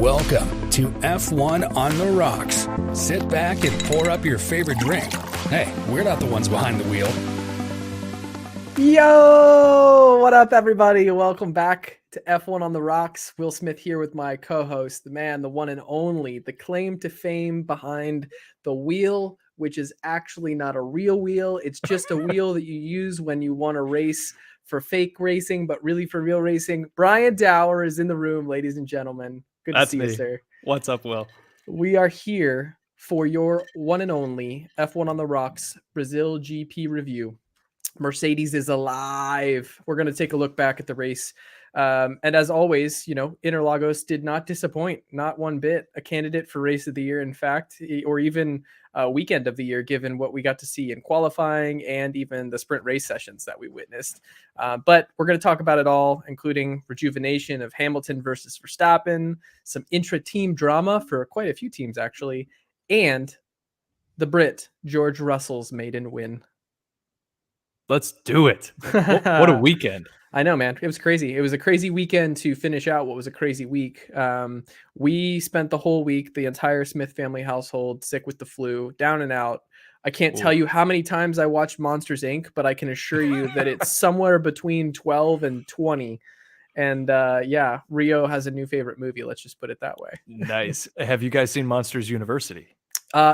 Welcome to F1 on the Rocks. Sit back and pour up your favorite drink. Hey, we're not the ones behind the wheel. Yo, what up, everybody? Welcome back to F1 on the Rocks. Will Smith here with my co-host, the man, the one and only, the claim to fame behind the wheel, which is actually not a real wheel. It's just a wheel that you use when you want to race for fake racing, but really for real racing. Brian Dower is in the room, ladies and gentlemen. Good to see you, sir. What's up, Will? We are here for your one and only F1 on the Rocks Brazil GP review. Mercedes is alive. We're going to take a look back at the race. And as always, you know, Interlagos did not disappoint, not one bit. A candidate for race of the year, in fact, or even weekend of the year, given what we got to see in qualifying and even the sprint race sessions that we witnessed. But we're going to talk about it all, including rejuvenation of Hamilton versus Verstappen, some intra-team drama for quite a few teams, actually, and the Brit, George Russell's maiden win. Let's do it. What a weekend. I know, man. It was crazy. It was a crazy weekend to finish out what was a crazy week. We spent the whole week, the entire Smith family household, sick with the flu, down and out. I can't tell you how many times I watched Monsters, Inc., but I can assure you that it's somewhere between 12 and 20. And yeah, Rio has a new favorite movie. Let's just put it that way. Nice. Have you guys seen Monsters University?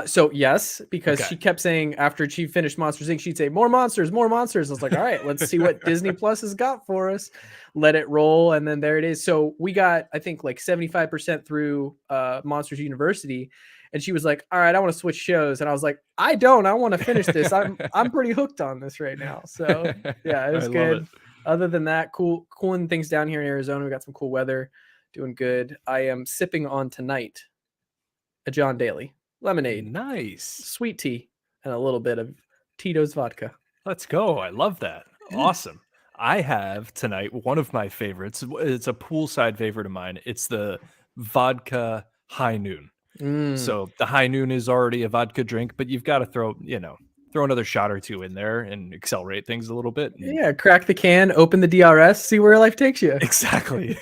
So yes, because she kept saying after she finished Monsters Inc., she'd say more monsters, more monsters. I was like, all right, let's see what Disney Plus has got for us. Let it roll. And then there it is. So we got, I think, like 75% through Monsters University. And she was like, all right, I want to switch shows. And I was like, I want to finish this. I'm pretty hooked on this right now. So yeah, it was good. Other than that, cooling things down here in Arizona. We got some cool weather, doing good. I am sipping on tonight a John Daly. Lemonade, nice, sweet tea, and a little bit of Tito's vodka. Let's go. I love that. Awesome. I have tonight one of my favorites. It's a poolside favorite of mine. It's the vodka High Noon. So the High Noon is already a vodka drink, but you've got to throw another shot or two in there and accelerate things a little bit. Yeah, crack the can, open the DRS, see where life takes you. Exactly.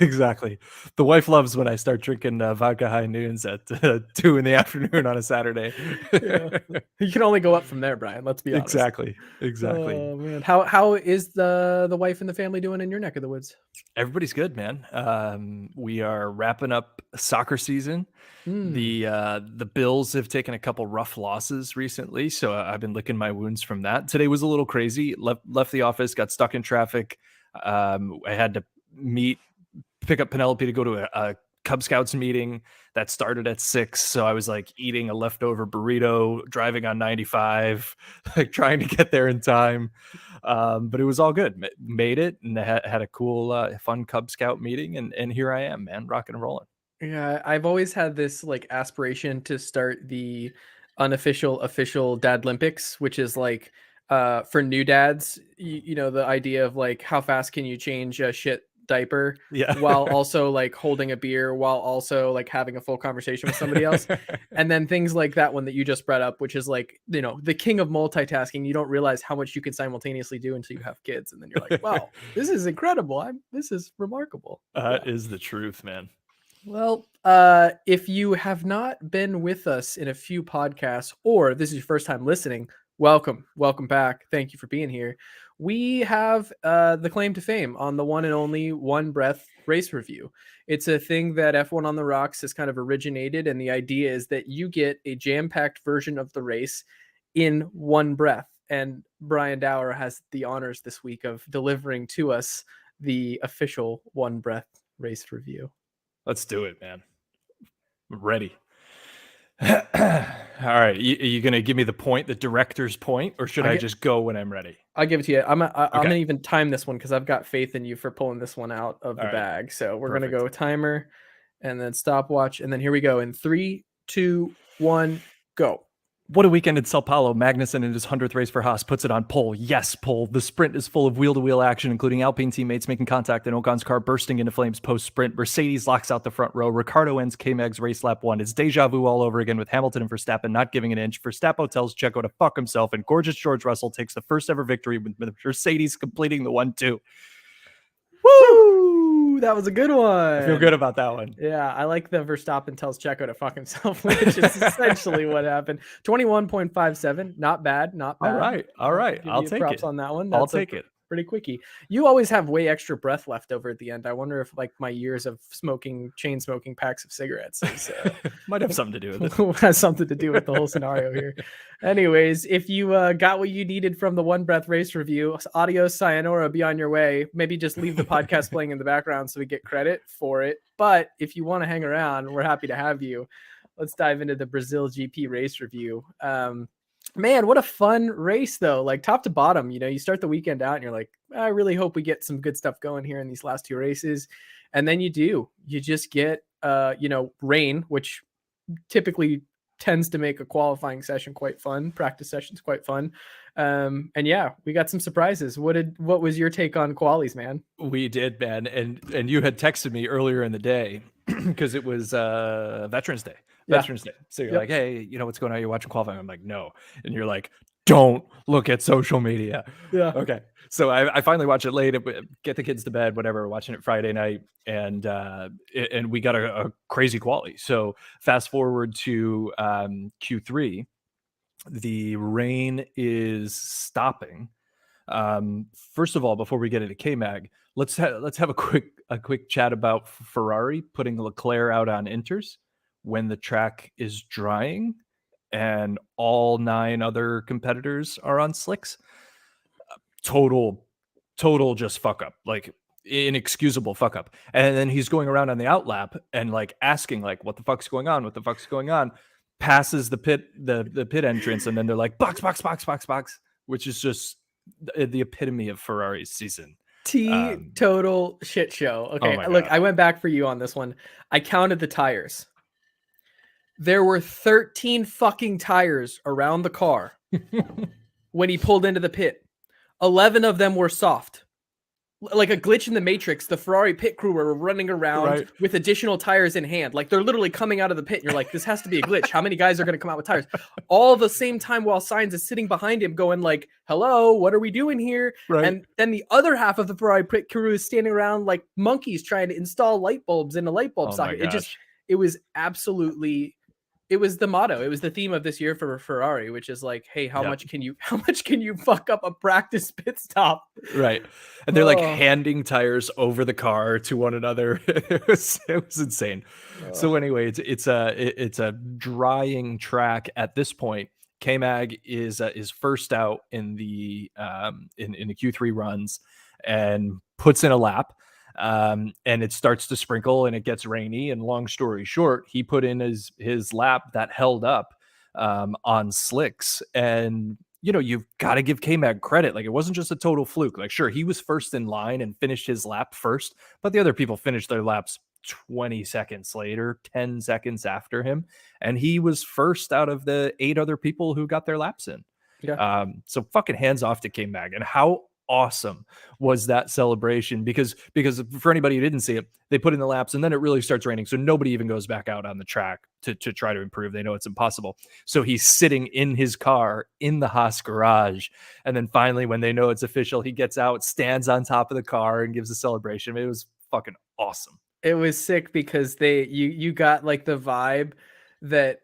The wife loves when I start drinking vodka High Noons at 2 p.m. on a Saturday. Yeah. You can only go up from there, Brian. Let's be honest. Exactly. Oh man, how is the wife and the family doing in your neck of the woods? Everybody's good, man. We are wrapping up soccer season. The Bills have taken a couple rough losses recently, so I've been licking my wounds from that. Today was a little crazy. Left the office, got stuck in traffic. I had to pick up Penelope to go to a Cub Scouts meeting that started at 6. So I was like eating a leftover burrito, driving on 95, like trying to get there in time. But it was all good. Made it and had a cool, fun Cub Scout meeting. And here I am, man, rocking and rolling. Yeah, I've always had this like aspiration to start the unofficial official Dad Olympics, which is like for new dads, you know, the idea of like how fast can you change a shit diaper while also like holding a beer, while also like having a full conversation with somebody else. And then things like that one that you just brought up, which is like, you know, the king of multitasking. You don't realize how much you can simultaneously do until you have kids. And then you're like, wow, this is incredible. This is remarkable. That is the truth, man. Well, if you have not been with us in a few podcasts, or this is your first time listening, welcome back. Thank you for being here. We have the claim to fame on the one and only One Breath race review. It's a thing that F1 on the Rocks has kind of originated, and the idea is that you get a jam-packed version of the race in one breath. And Brian Dower has the honors this week of delivering to us the official One Breath race review. Let's do it, man. I'm ready. All right. You going to give me the point, the director's point, or should I just go when I'm ready? I'll give it to you. I'm going to even time this one because I've got faith in you for pulling this one out of the bag. So we're going to go timer and then stopwatch. And then here we go in 3, 2, 1, go. What a weekend in Sao Paulo. Magnussen in his 100th race for Haas puts it on pole. Yes, pole. The sprint is full of wheel-to-wheel action, including Alpine teammates making contact and Ocon's car bursting into flames post-sprint. Mercedes locks out the front row. Ricardo ends K-Mag's race lap 1. It's deja vu all over again with Hamilton and Verstappen not giving an inch. Verstappen tells Checo to fuck himself, and gorgeous George Russell takes the first ever victory with Mercedes completing the 1-2. Woo! Ooh, that was a good one. I feel good about that one. Yeah, I like the Verstappen tells Checo to fuck himself, which is essentially what happened. 21.57, not bad, not bad. All right. Give I'll you take props it. on that one. I'll That's take it. Pretty quickie. You always have way extra breath left over at the end. I wonder if like my years of chain smoking packs of cigarettes is, might have something to do with it. has something to do with the whole scenario here. Anyways, if you got what you needed from the One Breath race review, adios, sayonara, be on your way. Maybe just leave the podcast playing in the background so we get credit for it. But if you want to hang around, we're happy to have you. Let's dive into the Brazil GP race review. Man, what a fun race though. Like top to bottom, you start the weekend out and you're like, I really hope we get some good stuff going here in these last two races. And then you just get, rain, which typically tends to make a qualifying session quite fun. Practice sessions quite fun. And yeah, we got some surprises. What was your take on qualies, man? We did, man. And you had texted me earlier in the day because it was Veterans Day. Veterans Day. So you're like, hey, what's going on? You're watching qualifying. I'm like, no. And you're like, don't look at social media. Yeah. Okay. So I finally watched it late, get the kids to bed, whatever, watching it Friday night. And we got a crazy quality. So fast forward to Q3, the rain is stopping. First of all, before we get into K-Mag, let's have a quick chat about Ferrari putting Leclerc out on inters when the track is drying and all 9 other competitors are on slicks. Total just fuck up, like inexcusable fuck up. And then he's going around on the outlap and like asking like, what the fuck's going on? Passes the pit entrance, and then they're like box, which is just the epitome of Ferrari's season. Total shit show. Okay, oh look, I went back for you on this one. I counted the tires. There were 13 fucking tires around the car when he pulled into the pit. 11 of them were soft. Like a glitch in the Matrix, the Ferrari pit crew were running around with additional tires in hand. Like they're literally coming out of the pit. And you're like, this has to be a glitch. How many guys are going to come out with tires? All the same time while Sainz is sitting behind him going like, hello, what are we doing here? Right. And then the other half of the Ferrari pit crew is standing around like monkeys trying to install light bulbs in a light bulb socket. It was absolutely... It was the motto. It was the theme of this year for Ferrari, which is like, hey, how much can you fuck up a practice pit stop? Right. And they're like handing tires over the car to one another. It was insane. So anyway, it's a drying track at this point. K-Mag is first out in the Q3 runs and puts in a lap. And it starts to sprinkle and it gets rainy, and long story short, he put in his lap that held up on slicks. And you've got to give K-Mag credit. Like, it wasn't just a total fluke. Like, sure, he was first in line and finished his lap first, but the other people finished their laps 20 seconds later, 10 seconds after him, and he was first out of the 8 other people who got their laps in. So fucking hands off to K-Mag. And how awesome was that celebration, because for anybody who didn't see it, they put in the laps and then it really starts raining, so nobody even goes back out on the track to try to improve. They know it's impossible, so he's sitting in his car in the Haas garage, and then finally when they know it's official, he gets out, stands on top of the car and gives a celebration. It was fucking awesome. It was sick because you got like the vibe that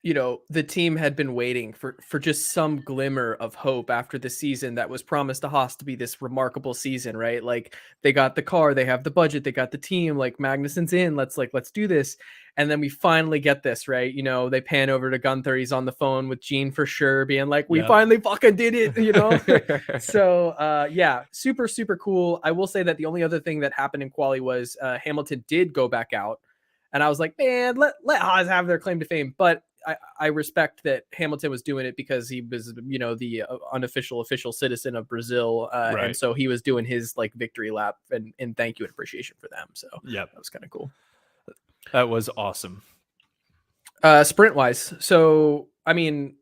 the team had been waiting for just some glimmer of hope after the season that was promised to Haas to be this remarkable season, right? Like, they got the car, they have the budget, they got the team, like Magnussen's in, let's do this. And then we finally get this, right? They pan over to Gunther, he's on the phone with Gene for sure, being like, we finally fucking did it, So yeah, super, super cool. I will say that the only other thing that happened in quali was Hamilton did go back out. And I was like, man, let Haas have their claim to fame. But I respect that Hamilton was doing it because he was, the unofficial official citizen of Brazil. And so he was doing his like victory lap and thank you and appreciation for them. So yeah, that was kind of cool. That was awesome. Sprint wise. So, I mean,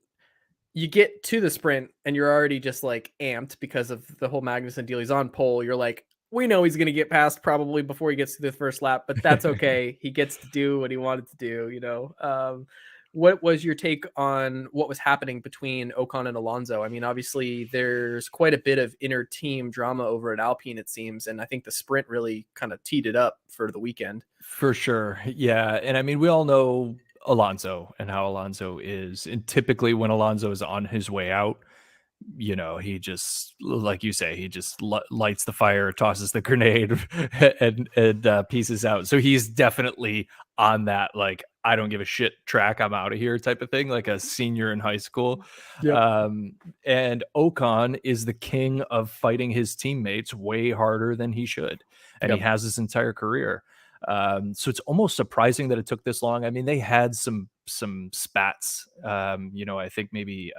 you get to the sprint and you're already just like amped because of the whole Magnussen deal. He's on pole. You're like, we know he's going to get past probably before he gets to the first lap, but that's okay. He gets to do what he wanted to do, what was your take on what was happening between Ocon and Alonso? I mean, obviously there's quite a bit of inter-team drama over at Alpine, it seems, and I think the sprint really kind of teed it up for the weekend. For sure. Yeah. And I mean, we all know Alonso and how Alonso is. And typically when Alonso is on his way out, he just, like you say, he just lights the fire, tosses the grenade, and pieces out. So he's definitely on that, like, I don't give a shit track, I'm out of here type of thing, like a senior in high school. Yep. And Ocon is the king of fighting his teammates way harder than he should. And he has his entire career. So it's almost surprising that it took this long. I mean, they had some spats. I think maybe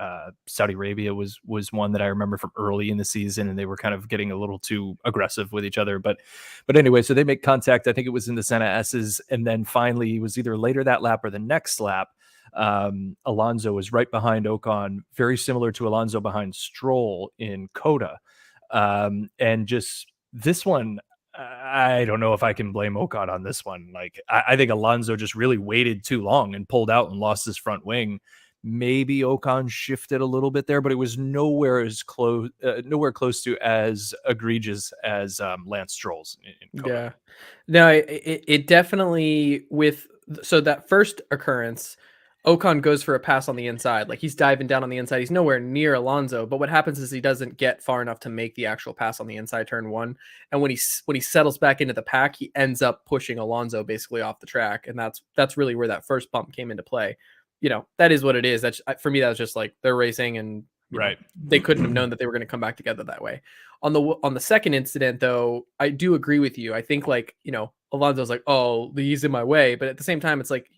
Saudi Arabia was one that I remember from early in the season, and they were kind of getting a little too aggressive with each other. But anyway, so they make contact. I think it was in the Senna S's, and then finally it was either later that lap or the next lap. Alonso was right behind Ocon, very similar to Alonso behind Stroll in Coda, and just this one. I don't know if I can blame Ocon on this one. Like, I think Alonso just really waited too long and pulled out and lost his front wing. Maybe Ocon shifted a little bit there, but it was nowhere close to as egregious as Lance Stroll's in Coda. Yeah, no, it definitely so that first occurrence, Ocon goes for a pass on the inside. Like, he's diving down on the inside. He's nowhere near Alonso, but what happens is he doesn't get far enough to make the actual pass on the inside turn one. And when he settles back into the pack, he ends up pushing Alonso basically off the track. And that's really where that first bump came into play. That is what it is. That's, for me, that was just like they're racing, and they couldn't have known that they were going to come back together that way. On the second incident, though, I do agree with you. I think, like, Alonso's like, oh, he's in my way. But at the same time, it's like,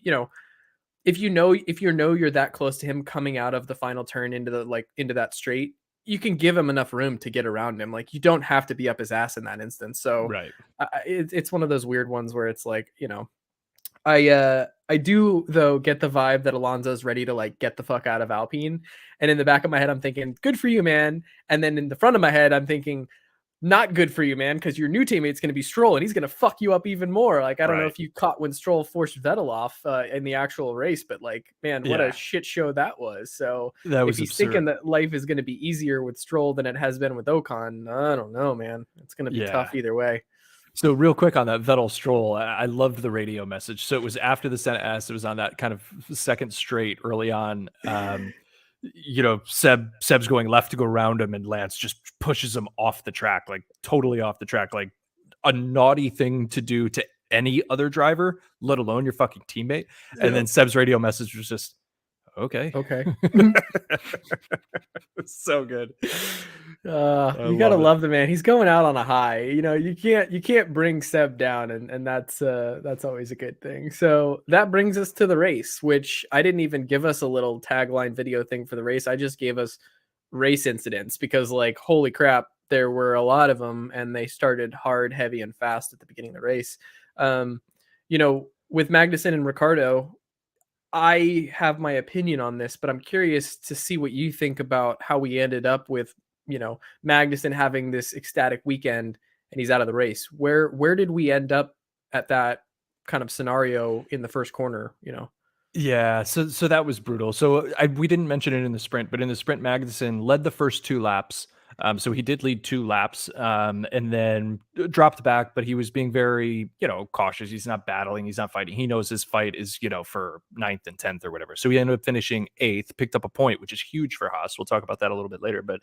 if you're that close to him coming out of the final turn into that straight, you can give him enough room to get around him. Like, you don't have to be up his ass in that instance. So it's one of those weird ones where it's like, I do though get the vibe that Alonso's ready to like get the fuck out of Alpine. And in the back of my head, I'm thinking, good for you, man. And then in the front of my head, I'm thinking, not good for you, man, because your new teammate's going to be Stroll, and he's going to fuck you up even more. Like, I don't know if you caught when Stroll forced Vettel off in the actual race, but like, man, what a shit show that was. So if he's thinking that life is going to be easier with Stroll than it has been with Ocon, I don't know, man. It's going to be tough either way. So real quick on that Vettel Stroll, I loved the radio message. So it was after the Senna S. It was on that kind of second straight early on. Seb's going left to go around him, and Lance just pushes him off the track, like totally off the track, like a naughty thing to do to any other driver, let alone your fucking teammate. And then Seb's radio message was just, okay. So good. You gotta love the man. He's going out on a high. You can't bring Seb down, and that's always a good thing. So that brings us to the race, which I didn't even give us a little tagline video thing for the race. I just gave us race incidents because, like, holy crap, there were a lot of them, and they started hard, heavy, and fast at the beginning of the race. With Magnussen and Ricciardo, I have my opinion on this, but I'm curious to see what you think about how we ended up with, Magnussen having this ecstatic weekend and he's out of the race. Where did we end up at that kind of scenario in the first corner, Yeah, so that was brutal. So we didn't mention it in the sprint, but in the sprint, Magnussen led the first 2 laps. So he did lead 2 laps, and then dropped back, but he was being very, cautious. He's not battling. He's not fighting. He knows his fight is, for 9th and 10th or whatever. So he ended up finishing 8th, picked up a point, which is huge for Haas. We'll talk about that a little bit later. But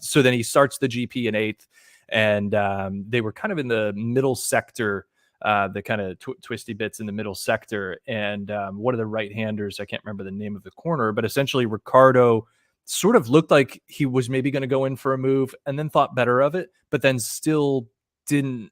so then he starts the GP in 8th, and they were kind of in the middle sector, the kind of twisty bits in the middle sector. And one of the right-handers, I can't remember the name of the corner, but essentially Ricciardo sort of looked like he was maybe going to go in for a move and then thought better of it, but then still didn't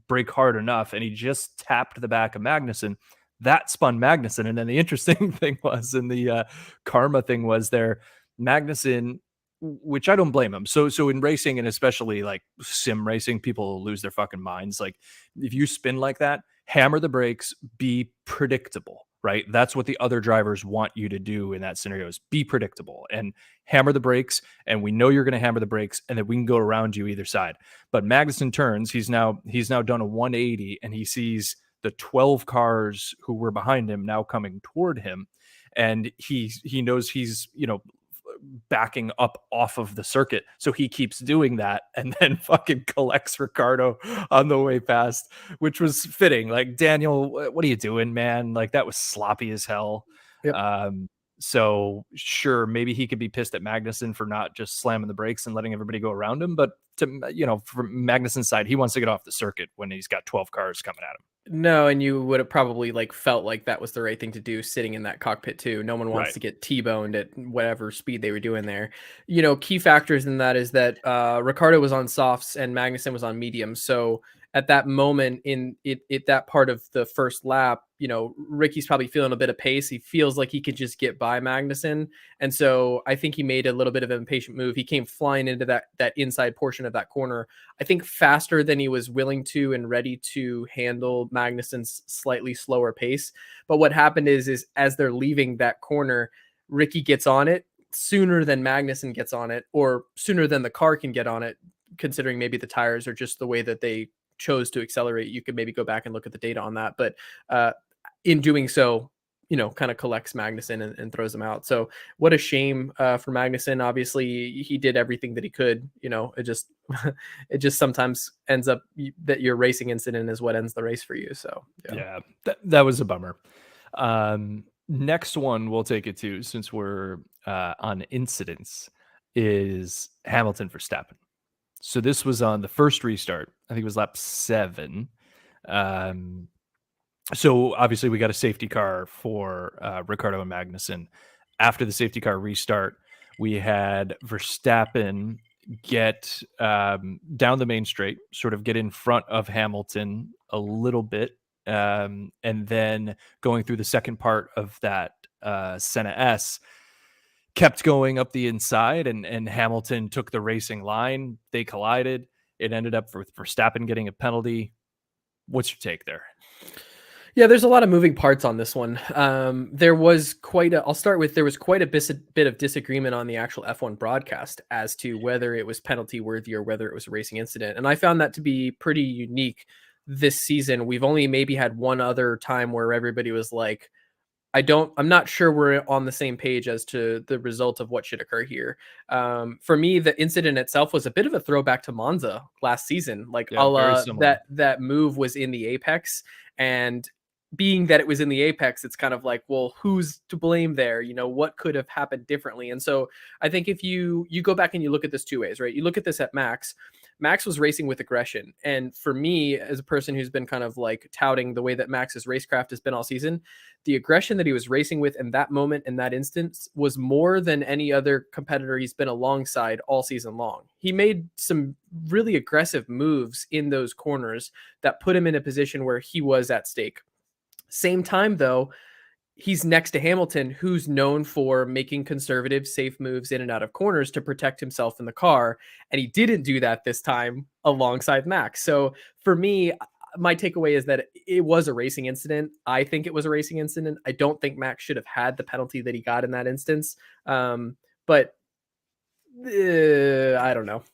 brake hard enough. And he just tapped the back of Magnussen. That spun Magnussen. And then the interesting thing was, and the karma thing was there, Magnussen, which I don't blame him. So in racing, and especially like sim racing, people lose their fucking minds. Like, if you spin like that, hammer the brakes, be predictable, right? That's what the other drivers want you to do in that scenario, is be predictable and hammer the brakes. And we know you're going to hammer the brakes, and then we can go around you either side. But Magnussen turns, he's now done a 180, and he sees the 12 cars who were behind him now coming toward him, and he knows he's, you know, backing up off of the circuit, so he keeps doing that and then fucking collects Ricardo on the way past, which was fitting. Like, Daniel, what are you doing, man? Like, that was sloppy as hell. Yep. So sure, maybe he could be pissed at Magnussen for not just slamming the brakes and letting everybody go around him, but to, you know, from Magnussen's side, he wants to get off the circuit when he's got 12 cars coming at him. No, and you would have probably like felt like that was the right thing to do sitting in that cockpit too. No one wants Right. to get T-boned at whatever speed they were doing there. You know, key factors in that is that Ricardo was on softs and Magnussen was on mediums. So at that moment in that part of the first lap, you know, Ricky's probably feeling a bit of pace. He feels like he could just get by Magnussen. And so I think he made a little bit of an impatient move. He came flying into that inside portion of that corner, I think faster than he was willing to and ready to handle Magnussen's slightly slower pace. But what happened is as they're leaving that corner, Ricky gets on it sooner than Magnussen gets on it, or sooner than the car can get on it, considering maybe the tires are just the way that they chose to accelerate. You could maybe go back and look at the data on that. But in doing so, you know, kind of collects Magnussen and throws him out. So what a shame for Magnussen. Obviously, he did everything that he could. You know, it just it just sometimes ends up that your racing incident is what ends the race for you. So yeah, that was a bummer. Next one we'll take it to, since we're on incidents, is Hamilton Verstappen. So this was on the first restart. I think it was lap 7. So obviously we got a safety car for Ricardo and Magnussen. After the safety car restart, we had Verstappen get down the main straight, sort of get in front of Hamilton a little bit, and then going through the second part of that Senna S, kept going up the inside, and Hamilton took the racing line. They collided. It ended up with Verstappen getting a penalty. What's your take there? Yeah, there's a lot of moving parts on this one. There was quite a bit of disagreement on the actual F1 broadcast as to whether it was penalty worthy or whether it was a racing incident. And I found that to be pretty unique this season. We've only maybe had one other time where everybody was like, I'm not sure we're on the same page as to the result of what should occur here. For me, the incident itself was a bit of a throwback to Monza last season. Like, very similar. that move was in the apex, and being that it was in the apex, it's kind of like, well, who's to blame there? You know, what could have happened differently? And so I think if you go back and you look at this two ways, right? You look at this at Max. Max was racing with aggression. And for me, as a person who's been kind of like touting the way that Max's racecraft has been all season, the aggression that he was racing with in that moment, in that instance, was more than any other competitor he's been alongside all season long. He made some really aggressive moves in those corners that put him in a position where he was at stake. Same time, though, he's next to Hamilton, who's known for making conservative, safe moves in and out of corners to protect himself in the car. And he didn't do that this time alongside Max. So for me, my takeaway is that it was a racing incident. I think it was a racing incident. I don't think Max should have had the penalty that he got in that instance. But I don't know.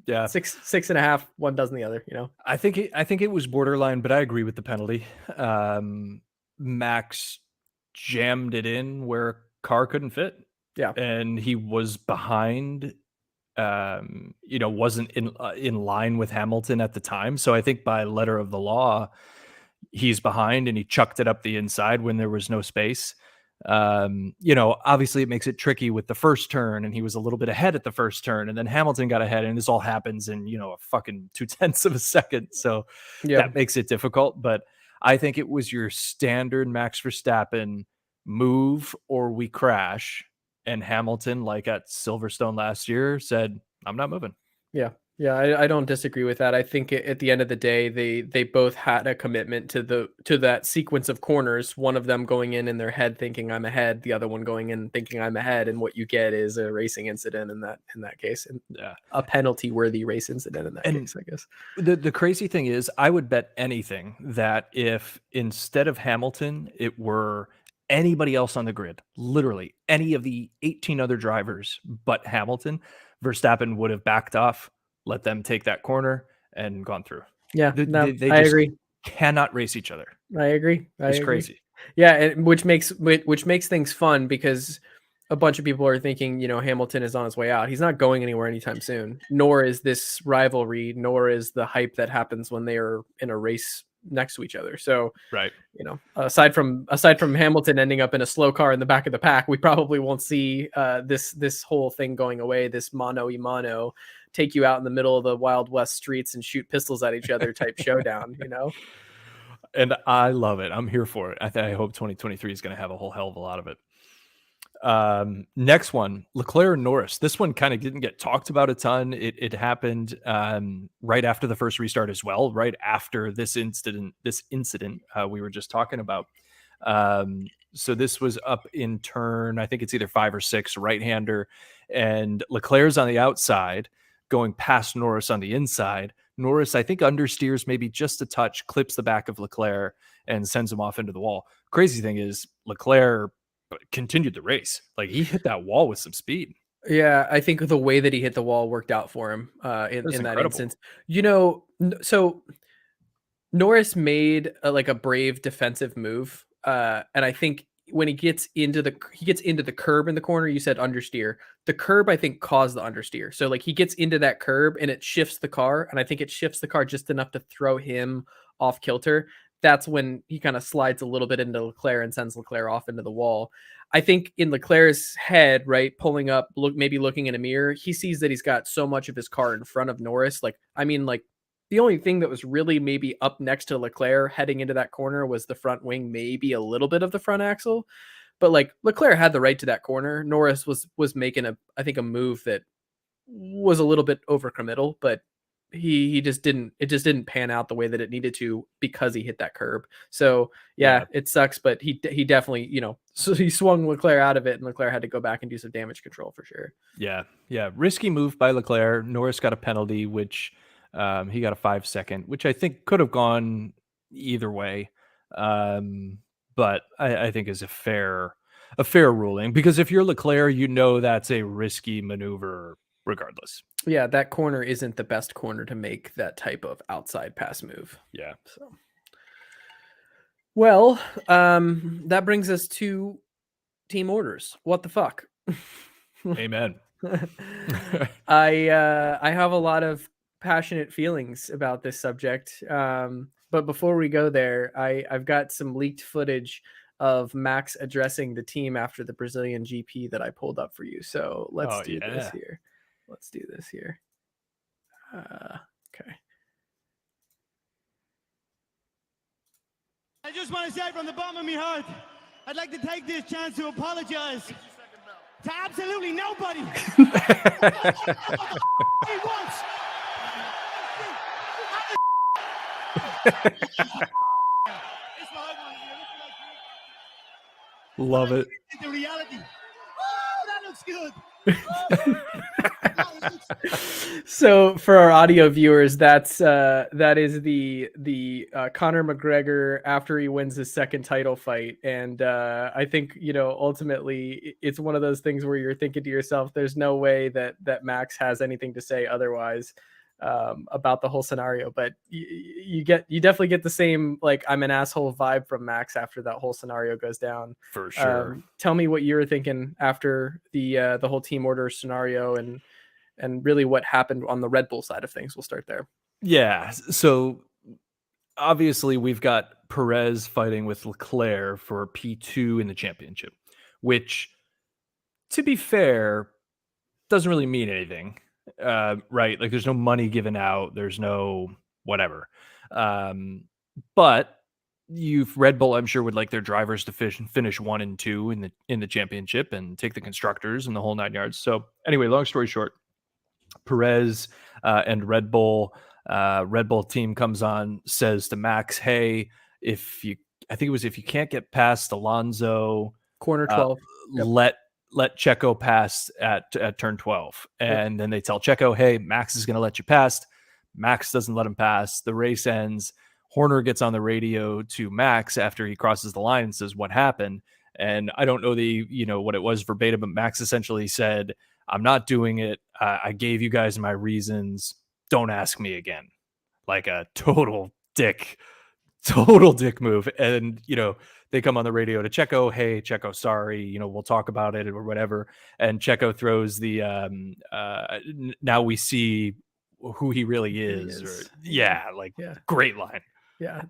Yeah, 6.5, one dozen the other, you know. I think it was borderline, but I agree with the penalty. Max jammed it in where a car couldn't fit. Yeah. And he was behind, wasn't in line with Hamilton at the time. So I think by letter of the law, he's behind, and he chucked it up the inside when there was no space. Obviously it makes it tricky with the first turn, and he was a little bit ahead at the first turn, and then Hamilton got ahead, and this all happens in, a fucking 0.2 of a second. So that makes it difficult. But I think it was your standard Max Verstappen move or we crash. And Hamilton, like at Silverstone last year, said, I'm not moving. Yeah. I don't disagree with that. I think at the end of the day, they both had a commitment to that sequence of corners. One of them going in their head thinking I'm ahead, the other one going in thinking I'm ahead, and what you get is a racing incident in that case, and a penalty worthy race incident in that case, I guess. The crazy thing is, I would bet anything that if instead of Hamilton, it were anybody else on the grid, literally any of the 18 other drivers but Hamilton, Verstappen would have backed off, let them take that corner, and gone through. Yeah, I agree. cannot race each other. I agree. It's crazy. Yeah, and which makes things fun because a bunch of people are thinking, Hamilton is on his way out. He's not going anywhere anytime soon. Nor is this rivalry, nor is the hype that happens when they are in a race next to each other. So, Right. aside from Hamilton ending up in a slow car in the back of the pack, we probably won't see this whole thing going away. This mano a mano, take you out in the middle of the Wild West streets and shoot pistols at each other type showdown. And I love it. I'm here for it. I hope 2023 is going to have a whole hell of a lot of it. Next one, Leclerc and Norris. This one kind of didn't get talked about a ton. It happened right after the first restart as well, right after this incident we were just talking about. So this was up in turn, I think it's either 5 or 6, right-hander, and Leclerc's on the outside going past Norris on the inside. Norris, I think, understeers maybe just a touch, clips the back of Leclerc and sends him off into the wall. Crazy thing is Leclerc continued the race. Like, he hit that wall with some speed. Yeah, I think the way that he hit the wall worked out for him in that instance. So Norris made a brave defensive move, and I think when he gets into the curb in the corner, you said understeer. The curb, I think, caused the understeer. So he gets into that curb and it shifts the car, and I think it shifts the car just enough to throw him off kilter. That's when he kind of slides a little bit into Leclerc and sends Leclerc off into the wall. I think in Leclerc's head, right, pulling up, maybe looking in a mirror, he sees that he's got so much of his car in front of Norris. The only thing that was really maybe up next to Leclerc heading into that corner was the front wing, maybe a little bit of the front axle. But Leclerc had the right to that corner. Norris was making a move that was a little bit overcommittal, but it just didn't pan out the way that it needed to because he hit that curb. So yeah. It sucks, but he definitely, so he swung Leclerc out of it, and Leclerc had to go back and do some damage control for sure. Yeah. Risky move by Leclerc. Norris got a penalty, which he got a 5-second, which I think could have gone either way. But I think is a fair ruling, because if you're Leclerc, that's a risky maneuver regardless. Yeah, that corner isn't the best corner to make that type of outside pass move. Yeah. So, well, that brings us to team orders. What the fuck? Amen. I have a lot of passionate feelings about this subject. But before we go there, I've got some leaked footage of Max addressing the team after the Brazilian GP that I pulled up for you. So let's do this here. Let's do this here. Okay. I just want to say from the bottom of my heart, I'd like to take this chance to apologize to absolutely nobody. He wants. Love it. The reality. Oh, that looks good. So for our audio viewers, that is the Conor McGregor after he wins his second title fight, and I think ultimately it's one of those things where you're thinking to yourself, there's no way that Max has anything to say otherwise about the whole scenario. But you definitely get the same I'm an asshole vibe from Max after that whole scenario goes down. For sure. Tell me what you were thinking after the whole team order scenario and really what happened on the Red Bull side of things. We'll start there. Yeah. So obviously we've got Perez fighting with Leclerc for P2 in the championship, which, to be fair, doesn't really mean anything. Right? There's no money given out. There's no whatever. But Red Bull, I'm sure, would like their drivers to finish 1 and 2 in the championship and take the constructors and the whole 9 yards. So anyway, long story short, Perez and Red Bull team comes on, says to Max, hey, if you can't get past Alonso, corner 12, let Checo pass at turn 12. And then they tell Checo, hey, Max is going to let you pass. Max doesn't let him pass. The race ends. Horner gets on the radio to Max after he crosses the line and says, what happened? And I don't know what it was verbatim, but Max essentially said, I'm not doing it. I gave you guys my reasons. Don't ask me again. Like a total dick Total dick move. And, they come on the radio to Checo. Hey, Checo, sorry, we'll talk about it or whatever. And Checo throws the, now we see who he really is. Great line. Yeah.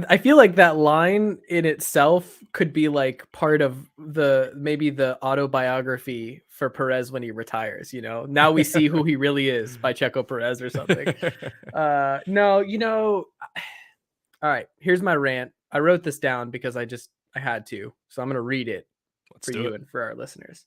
I feel like that line in itself could be like part of maybe the autobiography for Perez when he retires, now we see who he really is by Checo Perez or something. No, all right, here's my rant. I wrote this down because I had to. So I'm going to read it for you and for our listeners.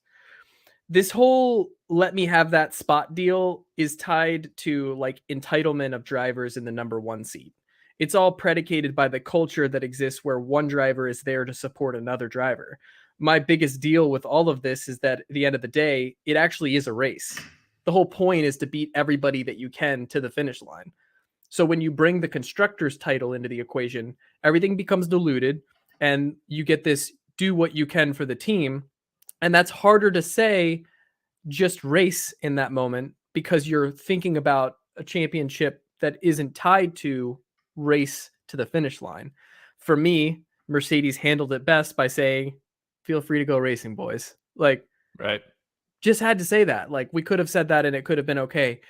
This whole let me have that spot deal is tied to like entitlement of drivers in the number one seat. It's all predicated by the culture that exists where one driver is there to support another driver. My biggest deal with all of this is that at the end of the day, it actually is a race. The whole point is to beat everybody that you can to the finish line. So when you bring the constructor's title into the equation, everything becomes diluted and you get this do what you can for the team. And that's harder to say just race in that moment because you're thinking about a championship that isn't tied to race to the finish line. For me, Mercedes handled it best by saying, feel free to go racing, boys. Like, right. Just had to say that. Like, we could have said that and it could have been okay.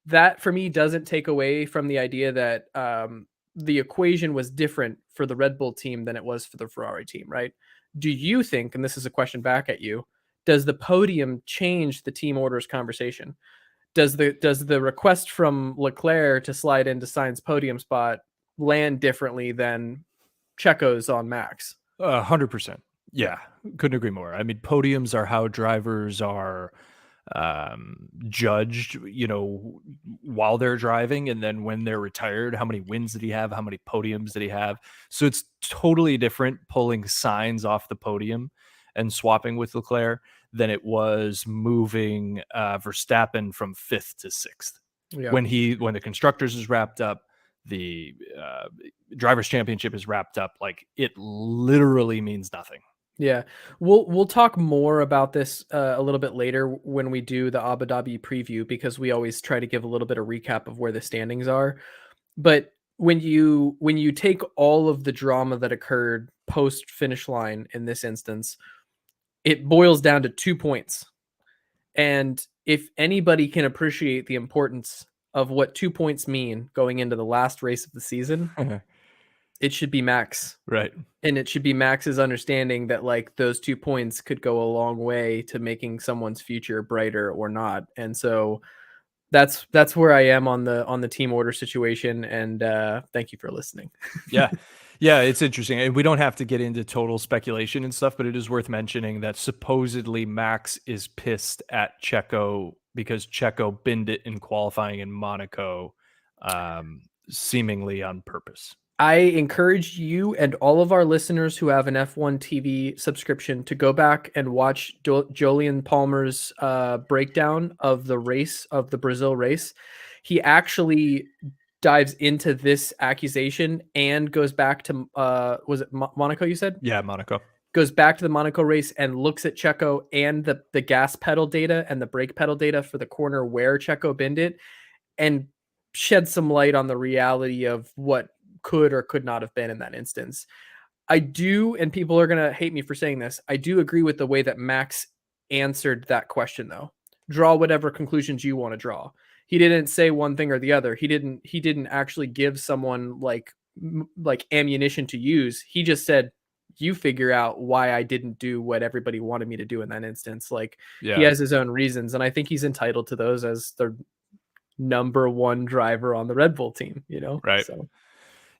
That for me doesn't take away from the idea that the equation was different for the Red Bull team than it was for the Ferrari team, right? Do you think, and this is a question back at you, does the podium change the team orders conversation? Does the request from Leclerc to slide into Sainz's podium spot land differently than Checo's on Max? 100%. Yeah, couldn't agree more. I mean, podiums are how drivers are judged, while they're driving, and then when they're retired, how many wins did he have, how many podiums did he have? So it's totally different pulling Sainz off the podium and swapping with Leclerc than it was moving Verstappen from 5th to 6th. Yeah. When the constructors is wrapped up, the drivers championship is wrapped up, like it literally means nothing. Yeah, we'll talk more about this a little bit later when we do the Abu Dhabi preview, because we always try to give a little bit of recap of where the standings are. But when you take all of the drama that occurred post finish line in this instance, it boils down to 2 points. And if anybody can appreciate the importance of what 2 points mean going into the last race of the season, it should be Max. Right. And it should be Max's understanding that like those 2 points could go a long way to making someone's future brighter or not. And so that's where I am on the team order situation. And thank you for listening. Yeah. Yeah, it's interesting. And we don't have to get into total speculation and stuff, but it is worth mentioning that supposedly Max is pissed at Checo because Checo binned it in qualifying in Monaco, seemingly on purpose. I encourage you and all of our listeners who have an F1 TV subscription to go back and watch Jolyon Palmer's breakdown of the race, of the Brazil race. He actually dives into this accusation and goes back to, was it Monaco you said? Yeah, Monaco. Goes back to the Monaco race and looks at Checo and the gas pedal data and the brake pedal data for the corner where Checo binned it, and shed some light on the reality of what could or could not have been in that instance. I do, and people are going to hate me for saying this, I do agree with the way that Max answered that question though. Draw whatever conclusions you want to draw. He didn't say one thing or the other. He didn't actually give someone like ammunition to use. He just said, you figure out why I didn't do what everybody wanted me to do in that instance. Like, yeah. He has his own reasons, and I think he's entitled to those as the number one driver on the Red Bull team, Right. So.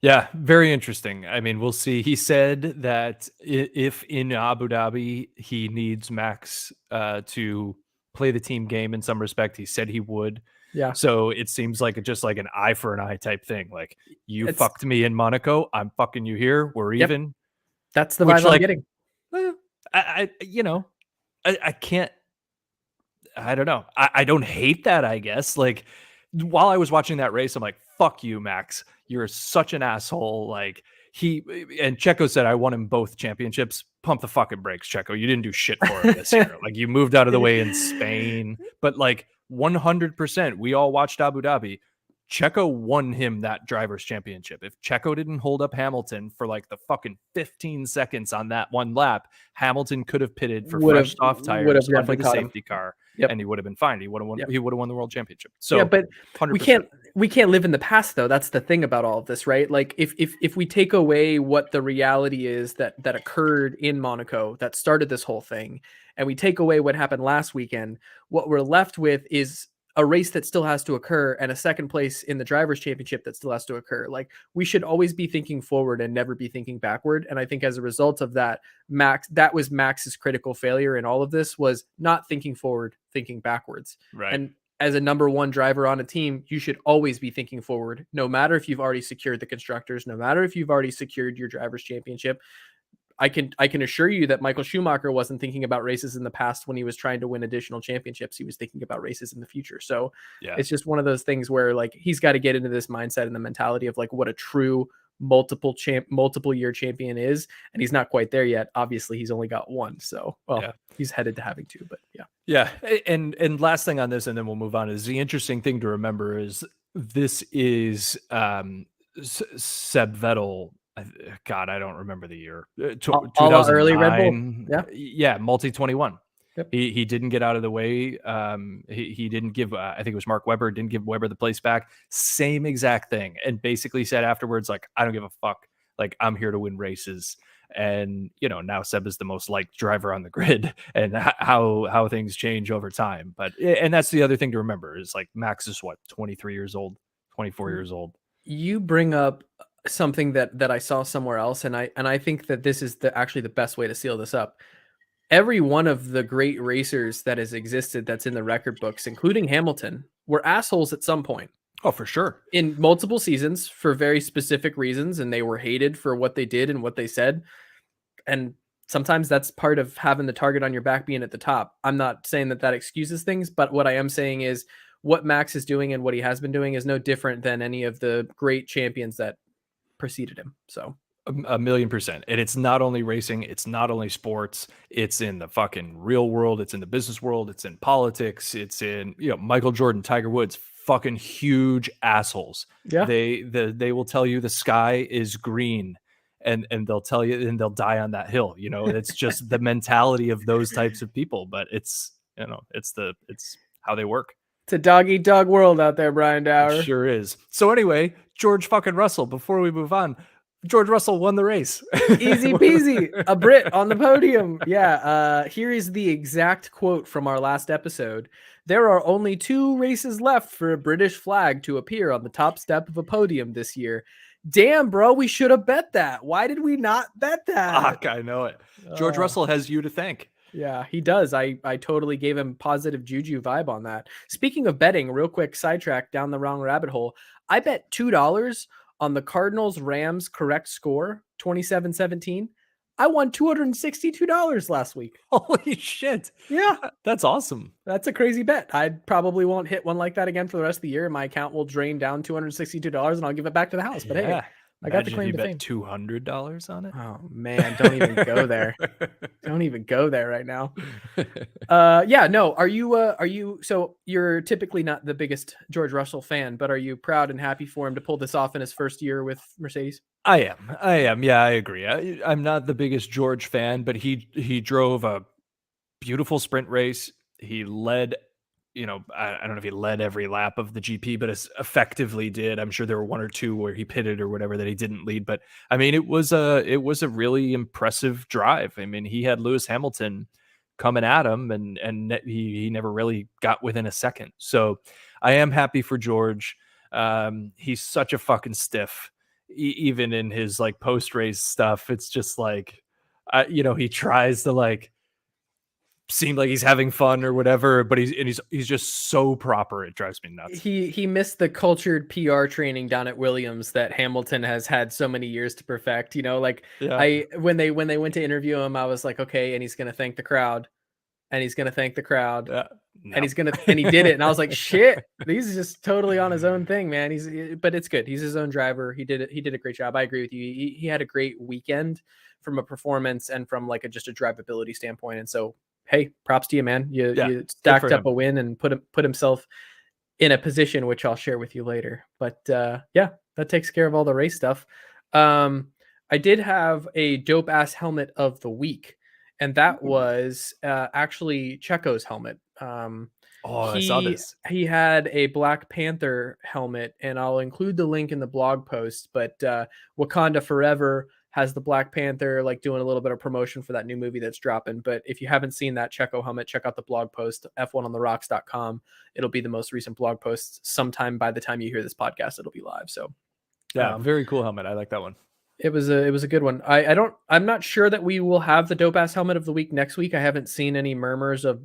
Yeah, very interesting. I mean, we'll see. He said that if in Abu Dhabi he needs Max to play the team game in some respect, he said he would. Yeah. So it seems like just like an eye for an eye type thing. Like, you fucked me in Monaco, I'm fucking you here. We're even. That's the vibe I'm getting. I can't. I don't know. I don't hate that, I guess. Like, while I was watching that race, I'm like, fuck you, Max. You're such an asshole. Like, and Checo said, I won him both championships. Pump the fucking brakes, Checo. You didn't do shit for him this year. Like, you moved out of the way in Spain. But like 100%, we all watched Abu Dhabi. Checo won him that driver's championship. If Checo didn't hold up Hamilton for like the fucking 15 seconds on that one lap, Hamilton could have pitted for fresh soft tires under the safety car, and he would have been fine. He would have won. He would have won the world championship. So yeah, but 100%. we can't live in the past though. That's the thing about all of this, right? Like if we take away what the reality is that occurred in Monaco that started this whole thing, and we take away what happened last weekend, what we're left with is a race that still has to occur and a second place in the drivers' championship that still has to occur. Like, we should always be thinking forward and never be thinking backward. And I think as a result of that, that was Max's critical failure in all of this, was not thinking forward, thinking backwards. Right. And as a number one driver on a team, you should always be thinking forward, no matter if you've already secured the constructors, no matter if you've already secured your drivers' championship. I can assure you that Michael Schumacher wasn't thinking about races in the past when he was trying to win additional championships. He was thinking about races in the future. So it's just one of those things where, like, he's got to get into this mindset and the mentality of like what a true multiple year champion is. And he's not quite there yet. Obviously he's only got one. So, he's headed to having two, but yeah. Yeah. And last thing on this, and then we'll move on, is the interesting thing to remember is this is Seb Vettel. God, I don't remember the year. 2009, early Red Bull. Yeah, multi 21. Yep. He didn't get out of the way. He didn't give. I think it was Mark Webber. Didn't give Webber the place back. Same exact thing, and basically said afterwards, like, I don't give a fuck. Like, I'm here to win races. And now Seb is the most liked driver on the grid, and how things change over time. But and that's the other thing to remember is, like, Max is what, 23 years old, 24 years old. You bring up something that I saw somewhere else, and I think that this is actually the best way to seal this up. Every one of the great racers that has existed that's in the record books, including Hamilton, were assholes at some point. Oh, for sure. In multiple seasons for very specific reasons, and they were hated for what they did and what they said. And sometimes that's part of having the target on your back being at the top. I'm not saying that excuses things, but what I am saying is what Max is doing and what he has been doing is no different than any of the great champions that preceded him. So 1,000,000%. And it's not only racing, it's not only sports, it's in the fucking real world, it's in the business world, it's in politics, it's in, Michael Jordan, Tiger Woods, fucking huge assholes. Yeah. They will tell you the sky is green, and they'll tell you, and they'll die on that hill. It's just the mentality of those types of people, but it's how they work. It's a dog-eat-dog world out there, Brian Dower. It sure is. So anyway, George fucking Russell, before we move on, George Russell won the race. Easy peasy. A Brit on the podium. Yeah. Here is the exact quote from our last episode. There are only 2 races left for a British flag to appear on the top step of a podium this year. Damn, bro, we should have bet that. Why did we not bet that? Fuck, I know it. George Russell has you to thank. Yeah, he does. I totally gave him positive juju vibe on that. Speaking of betting, real quick sidetrack down the wrong rabbit hole. I bet $2 on the Cardinals Rams correct score, 27-17. I won $262 last week. Holy shit. Yeah. That's awesome. That's a crazy bet. I probably won't hit one like that again for the rest of the year. My account will drain down $262 and I'll give it back to the house. But hey, I got the claim to fame. $200 on it. Oh man, don't even go there. Don't even go there right now. Yeah, no. Are you? So you're typically not the biggest George Russell fan, but are you proud and happy for him to pull this off in his first year with Mercedes? I am. Yeah, I agree. I'm not the biggest George fan, but he drove a beautiful sprint race. He led. I don't know if he led every lap of the GP, but effectively did. I'm sure there were 1 or 2 where he pitted or whatever that he didn't lead. But I mean, it was a really impressive drive. I mean, he had Lewis Hamilton coming at him, and he never really got within a second. So I am happy for George. He's such a fucking stiff, even in his like post race stuff. It's just like, he tries to like seem like he's having fun or whatever, but he's just so proper. It drives me nuts. He missed the cultured PR training down at Williams that Hamilton has had so many years to perfect. When they went to interview him, I was like, okay, and he's gonna thank the crowd, and he's gonna thank the crowd, no. and he did it, and I was like, shit, he's just totally on his own thing, man. But it's good. He's his own driver. He did a great job. I agree with you. He had a great weekend from a performance and from like just a drivability standpoint, and so. Hey, props to you, man. You stacked up a win and put himself in a position which I'll share with you later. But yeah, that takes care of all the race stuff. I did have a dope ass helmet of the week, and that was actually Checo's helmet. I saw this. He had a Black Panther helmet, and I'll include the link in the blog post. But Wakanda Forever has the Black Panther, like doing a little bit of promotion for that new movie that's dropping. But if you haven't seen that Checo helmet, check out the blog post, f1ontherocks.com. It'll be the most recent blog post. Sometime by the time you hear this podcast, it'll be live. So yeah, very cool helmet. I like that one. It was a good one. I'm not sure that we will have the dope ass helmet of the week next week. I haven't seen any murmurs of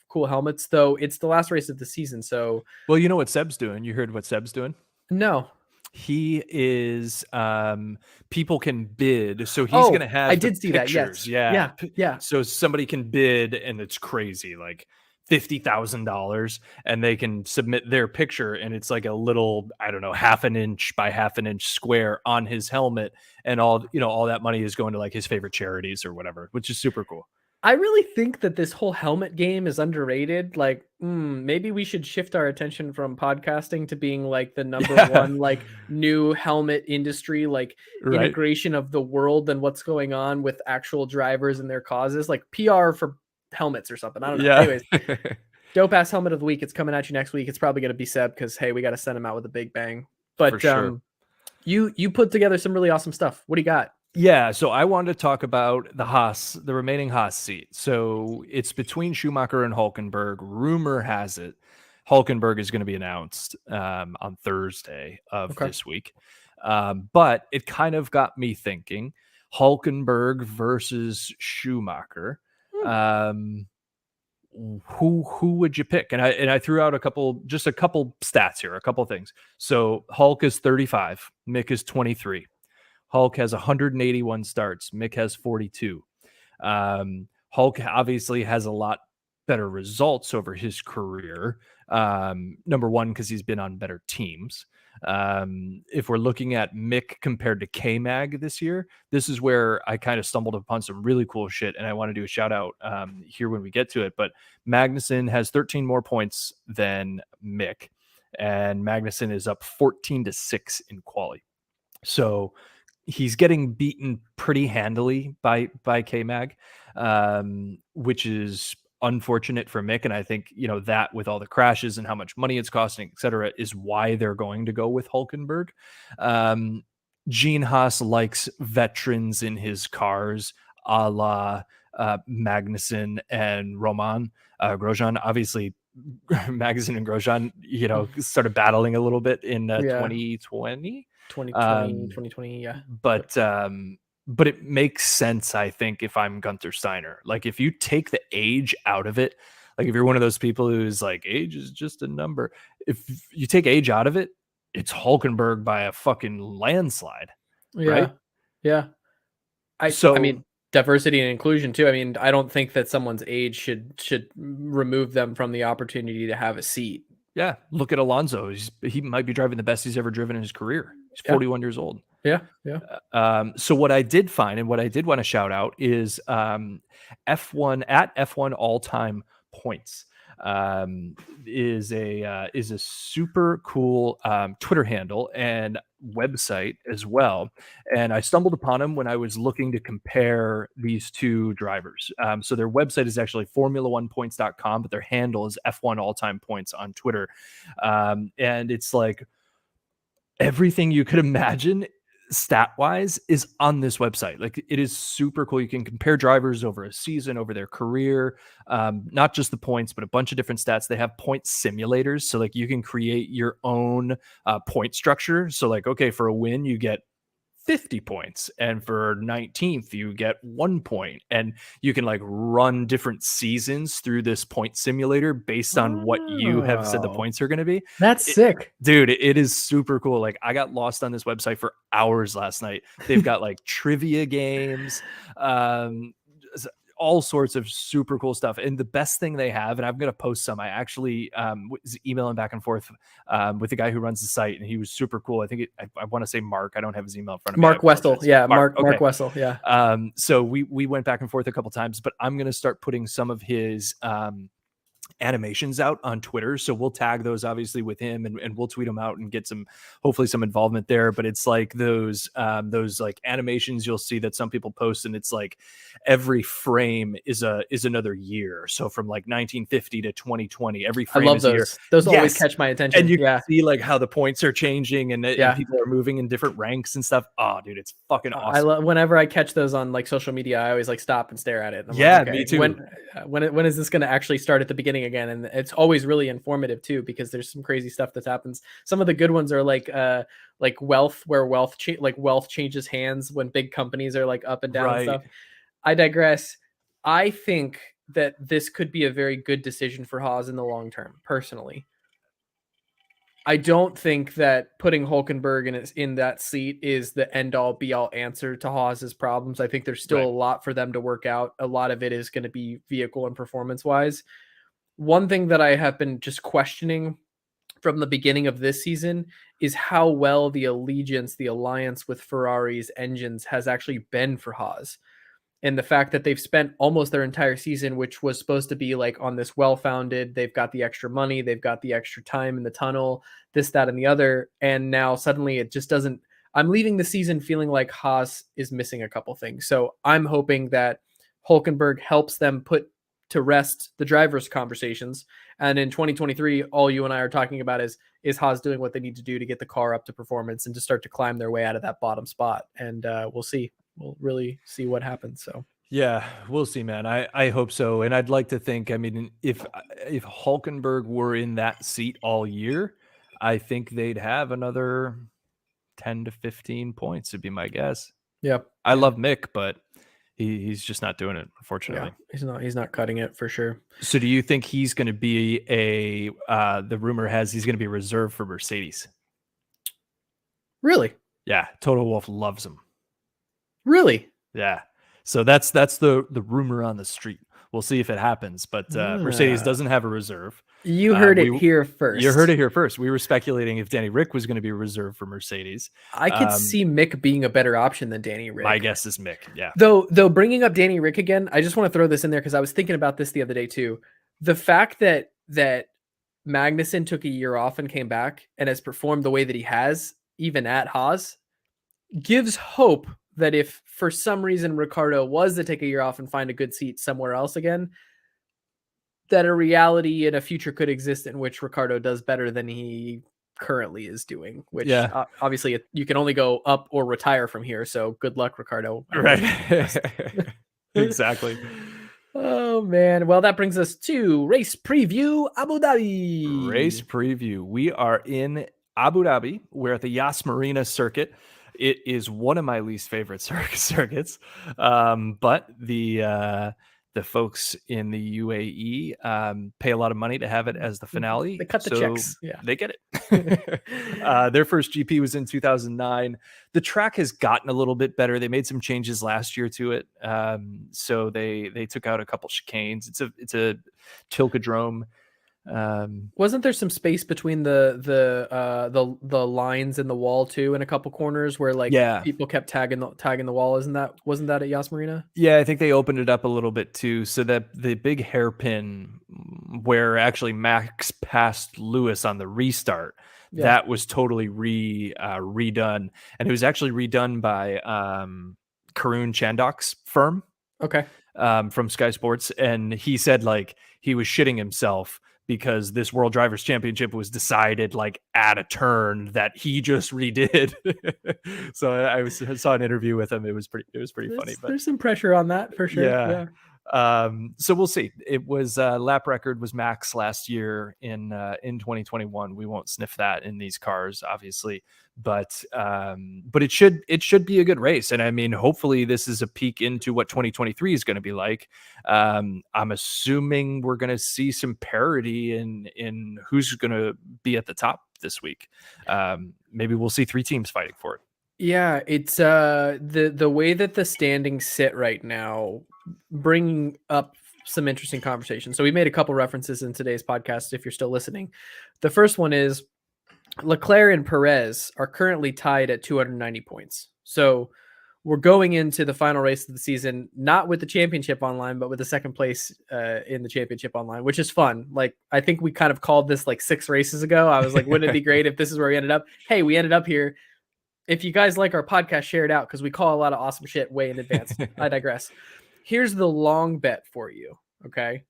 cool helmets, though. It's the last race of the season. So, well, you know what Seb's doing? You heard what Seb's doing? No. He is people can bid, so he's gonna have I did see pictures. that. Yes. Yeah. So somebody can bid, and it's crazy, like $50,000, and they can submit their picture, and it's like a little, I don't know, 1/2 inch by 1/2 inch square on his helmet, and all that money is going to like his favorite charities or whatever, which is super cool. I really think that this whole helmet game is underrated. Like, maybe we should shift our attention from podcasting to being like the number one, like new helmet industry, like integration of the world and what's going on with actual drivers and their causes, like PR for helmets or something. I don't know. Yeah. Anyways, dope ass helmet of the week. It's coming at you next week. It's probably going to be Seb because, hey, we got to send him out with a big bang. But for sure. You put together some really awesome stuff. What do you got? Yeah, so I wanted to talk about the remaining Haas seat. So it's between Schumacher and Hülkenberg. Rumor has it Hülkenberg is going to be announced on Thursday of this week. But it kind of got me thinking, Hülkenberg versus Schumacher. Who would you pick? And I threw out a couple stats here, a couple things. So Hulk is 35, Mick is 23. Hulk has 181 starts. Mick has 42. Hulk obviously has a lot better results over his career. Number one, because he's been on better teams. If we're looking at Mick compared to K-Mag this year, this is where I kind of stumbled upon some really cool shit, and I want to do a shout out here when we get to it. But Magnussen has 13 more points than Mick, and Magnussen is up 14-6 in quali. So he's getting beaten pretty handily by K-Mag, which is unfortunate for Mick. And I think, that with all the crashes and how much money it's costing, et cetera, is why they're going to go with Hülkenberg. Gene Haas likes veterans in his cars, a la Magnussen and Roman Grosjean. Obviously, Magnussen and Grosjean, started battling a little bit in 2020. 2020, yeah. But it makes sense, I think, if I'm Gunther Steiner. Like, if you take the age out of it, like if you're one of those people who's like, age is just a number. If you take age out of it, it's Hülkenberg by a fucking landslide. Right? Yeah. I mean, diversity and inclusion too. I mean, I don't think that someone's age should remove them from the opportunity to have a seat. Yeah, look at Alonso. He might be driving the best he's ever driven in his career. He's 41 years old. Yeah. So what I did find, and what I did want to shout out, is F1 at F1 all-time points is a super cool Twitter handle and website as well. And I stumbled upon them when I was looking to compare these two drivers. So their website is actually formula1points.com, but their handle is F1 all-time points on Twitter. And it's like everything you could imagine stat-wise is on this website. Like, it is super cool. You can compare drivers over a season, over their career, not just the points, but a bunch of different stats. They have point simulators, so like you can create your own point structure. So like, okay, for a win you get 50 points, and for 19th you get 1 point, and you can like run different seasons through this point simulator based on what you have said the points are going to be. That's sick, dude. It is super cool. Like, I got lost on this website for hours last night. They've got like trivia games, all sorts of super cool stuff. And the best thing they have, and I'm going to post some, I actually was emailing back and forth with the guy who runs the site, and he was super cool. I think I want to say Mark. I don't have his email in front of me. Mark Wessel. Yeah. Mark okay. Wessel. Yeah. So we went back and forth a couple times, but I'm going to start putting some of his animations out on Twitter. So we'll tag those obviously with him and we'll tweet them out and get hopefully some involvement there. But it's like those like animations you'll see that some people post, and it's like every frame is another year. So from like 1950 to 2020, every frame I love is a year. Those always catch my attention. And you can see like how the points are changing and Yeah. people are moving in different ranks and stuff. Oh, dude, it's fucking awesome. I love whenever I catch those on like social media, I always like stop and stare at it. I'm Yeah, like, okay, me too. When is this going to actually start at the beginning again? And it's always really informative too, because there's some crazy stuff that happens. Some of the good ones are like wealth, where wealth changes hands when big companies are like up and down and stuff. I digress. I think that this could be a very good decision for Haas in the long term, personally. I don't think that putting Hülkenberg in that seat is the end-all be-all answer to Haas's problems. I think there's still a lot for them to work out. A lot of it is going to be vehicle and performance-wise. One thing that I have been just questioning from the beginning of this season is how well the alliance with Ferrari's engines has actually been for Haas. And the fact that they've spent almost their entire season, which was supposed to be like on this well-founded, they've got the extra money, they've got the extra time in the tunnel, this, that, and the other. And now suddenly it just doesn't, I'm leaving the season feeling like Haas is missing a couple things. So I'm hoping that Hülkenberg helps them put to rest the drivers' conversations. And in 2023, all you and I are talking about is Haas doing what they need to do to get the car up to performance and to start to climb their way out of that bottom spot. And we'll see. We'll really see what happens. So yeah, we'll see, man. I hope so. And I'd like to think, I mean, if Hülkenberg were in that seat all year, I think they'd have another 10 to 15 points would be my guess. Yeah. I love Mick, but he's just not doing it, unfortunately. Yeah, he's not cutting it for sure. So do you think he's going to be the rumor has he's going to be reserved for Mercedes? Really? Yeah. Toto Wolff loves him. Really? Yeah. So that's the rumor on the street. We'll see if it happens, but Mercedes doesn't have a reserve. You heard it here first. You heard it here first. We were speculating if Danny Rick was going to be reserved for Mercedes. I could see Mick being a better option than Danny Rick. My guess is Mick, yeah. Though bringing up Danny Rick again, I just want to throw this in there because I was thinking about this the other day too. The fact that Magnussen took a year off and came back and has performed the way that he has, even at Haas, gives hope that if for some reason Ricciardo was to take a year off and find a good seat somewhere else again, that a reality in a future could exist in which Ricciardo does better than he currently is doing, which obviously you can only go up or retire from here. So good luck, Ricciardo. Right. Exactly. Oh man. Well, that brings us to race preview Abu Dhabi. Race preview. We are in Abu Dhabi. We're at the Yas Marina circuit. It is one of my least favorite circuits, but the folks in the UAE pay a lot of money to have it as the finale. They cut the checks. Yeah, they get it. Their first GP was in 2009. The track has gotten a little bit better. They made some changes last year to it, so they took out a couple chicanes. It's a tilkodrome. Wasn't there some space between the lines in the wall too in a couple corners where people kept tagging the wall? Wasn't that at Yas Marina? Yeah, I think they opened it up a little bit too, so that the big hairpin where actually Max passed Lewis on the restart, that was totally redone, and it was actually redone by Karun Chandok's firm. Okay. From Sky Sports, and he said like he was shitting himself because this World Drivers' Championship was decided like at a turn that he just redid. So I saw an interview with him. It was pretty funny. But there's some pressure on that for sure. Yeah. So we'll see. It was lap record was Max last year in 2021. We won't sniff that in these cars, obviously, but it should be a good race. And I mean, hopefully this is a peek into what 2023 is going to be like. I'm assuming we're going to see some parity in who's going to be at the top this week. Maybe we'll see 3 teams fighting for it. Yeah, it's the way that the standings sit right now, bringing up some interesting conversations. So we made a couple references in today's podcast, if you're still listening. The first one is Leclerc and Perez are currently tied at 290 points. So we're going into the final race of the season, not with the championship online, but with the second place in the championship online, which is fun. Like, I think we kind of called this like 6 races ago. I was like, wouldn't it be great if this is where we ended up? Hey, we ended up here. If you guys like our podcast, share it out because we call a lot of awesome shit way in advance. I digress. Here's the long bet for you. Okay.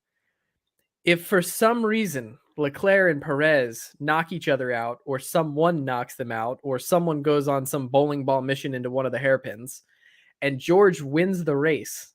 If for some reason Leclerc and Perez knock each other out, or someone knocks them out, or someone goes on some bowling ball mission into one of the hairpins, and George wins the race,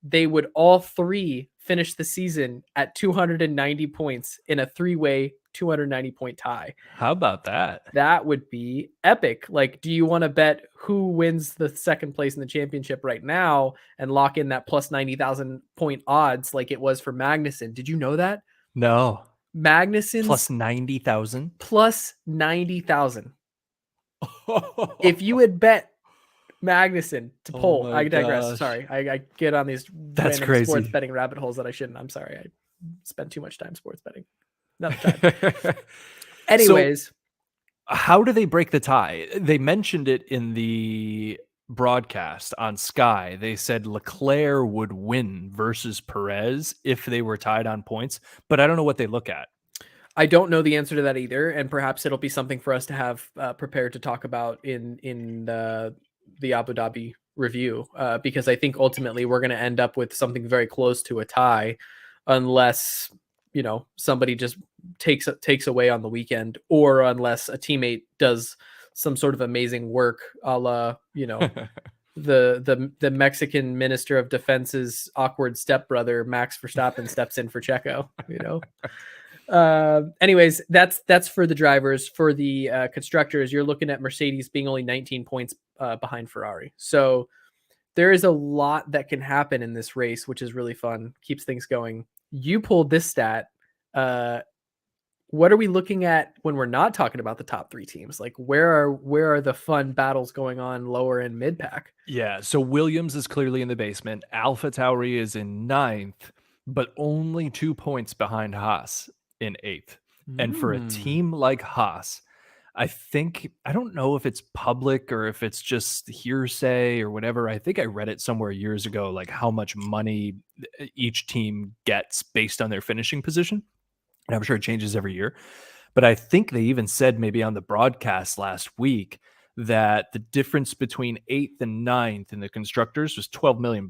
they would all 3 finish the season at 290 points in a 3-way 290 point tie. How about that? That would be epic. Like, do you want to bet who wins the second place in the championship right now and lock in that plus 90,000 point odds like it was for Magnussen? Did you know that? No. Magnussen's Plus 90,000? Plus 90,000. If you had bet Magnussen to pull, I digress. Gosh. Sorry. I get on these That's random crazy. sports betting rabbit holes that I shouldn't. I'm sorry. I spend too much time sports betting. Another time. Anyways. So, how do they break the tie? They mentioned it in the broadcast on Sky. They said Leclerc would win versus Perez if they were tied on points, but I don't know what they look at. I don't know the answer to that either, and perhaps it'll be something for us to have prepared to talk about in the Abu Dhabi review, because I think ultimately we're going to end up with something very close to a tie, unless somebody just takes away on the weekend, or unless a teammate does some sort of amazing work, a la the Mexican Minister of Defense's awkward stepbrother Max Verstappen steps in for Checo. Anyways, that's for the drivers. For the constructors, you're looking at Mercedes being only 19 points behind Ferrari. So there is a lot that can happen in this race, which is really fun. Keeps things going. You pulled this stat. What are we looking at when we're not talking about the top 3 teams? Like, where are the fun battles going on lower and mid pack? Yeah, so Williams is clearly in the basement. AlphaTauri is in 9th, but only 2 points behind Haas in 8th. And for a team like Haas, I don't know if it's public or if it's just hearsay or whatever. I think I read it somewhere years ago, like how much money each team gets based on their finishing position. And I'm sure it changes every year. But I think they even said maybe on the broadcast last week that the difference between 8th and 9th in the constructors was $12 million.